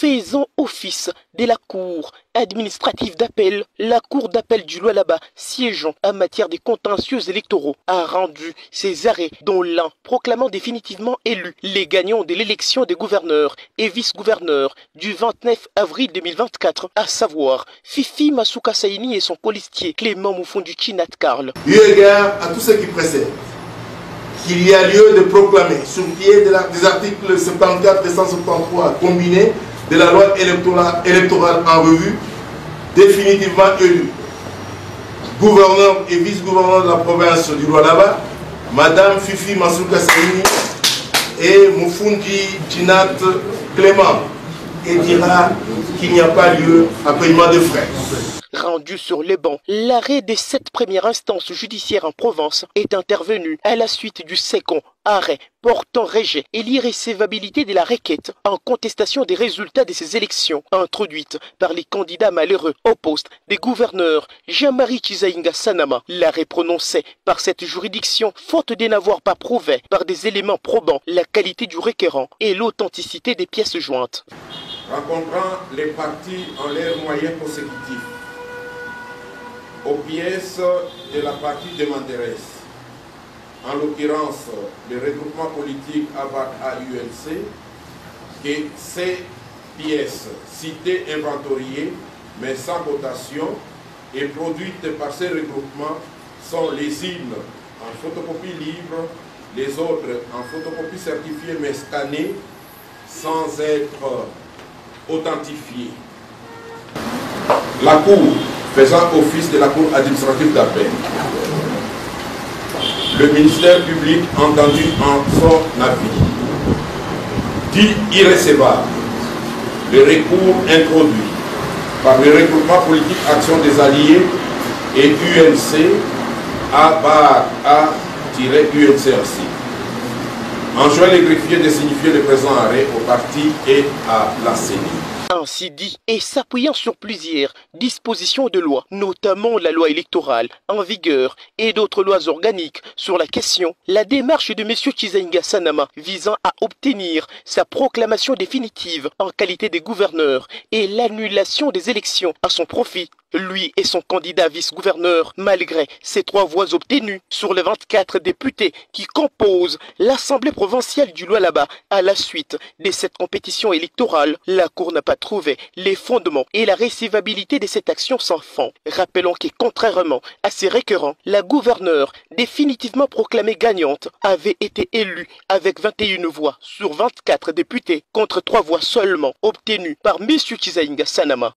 faisant office de la Cour administrative d'appel, la Cour d'appel du Lualaba, siégeant en matière de contentieux électoraux, a rendu ses arrêts, dont l'un proclamant définitivement élus les gagnants de l'élection des gouverneurs et vice-gouverneurs du 29 avril 2024, à savoir Fifi Masuka Saini et son colistier Clément Moufonduchi Nat Karl. Eu égard à tout ce qui précède, qu'il y a lieu de proclamer, sur pied des articles 74 et 173 combinés de la loi électorale en revue, définitivement élus gouverneur et vice-gouverneur de la province du Lualaba, Madame Fifi Masuka Saini et Moufondi Jinat Clément, et dira qu'il n'y a pas lieu à paiement de frais. Rendu sur les bancs, l'arrêt des 7 premières instances judiciaires en Provence est intervenu à la suite du second arrêt portant rejet et l'irrécevabilité de la requête en contestation des résultats de ces élections introduites par les candidats malheureux au poste des gouverneurs Jean-Marie Chizaïnga Sanama. L'arrêt prononcé par cette juridiction, faute de n'avoir pas prouvé par des éléments probants la qualité du requérant et l'authenticité des pièces jointes. Rencontrant les partis en leurs moyens consécutifs aux pièces de la partie demanderesse, en l'occurrence le regroupement politique ABAC-AUNC, que ces pièces citées inventoriées mais sans votation et produites par ces regroupements sont les unes en photocopie libre, les autres en photocopie certifiée mais scannée sans être authentifiée. La Cour faisant office de la Cour administrative d'appel, le ministère public entendu en son avis, dit irrecevable le recours introduit par le regroupement politique Action des Alliés et UNC A-UNCRC. Enjoint les greffiers de signifier le présent arrêt au parti et à la CENI. Ainsi dit, et s'appuyant sur plusieurs dispositions de loi, notamment la loi électorale en vigueur et d'autres lois organiques sur la question, la démarche de M. Chizaïnga Sanama visant à obtenir sa proclamation définitive en qualité de gouverneur et l'annulation des élections à son profit, lui et son candidat vice-gouverneur, malgré ces 3 voix obtenues sur les 24 députés qui composent l'Assemblée provinciale du Lualaba à la suite de cette compétition électorale, la Cour n'a pas trouvé les fondements et la recevabilité de cette action sans fond. Rappelons que, contrairement à ces récurrents, la gouverneure définitivement proclamée gagnante avait été élue avec 21 voix sur 24 députés contre 3 voix seulement obtenues par M. Chizaïnga Sanama.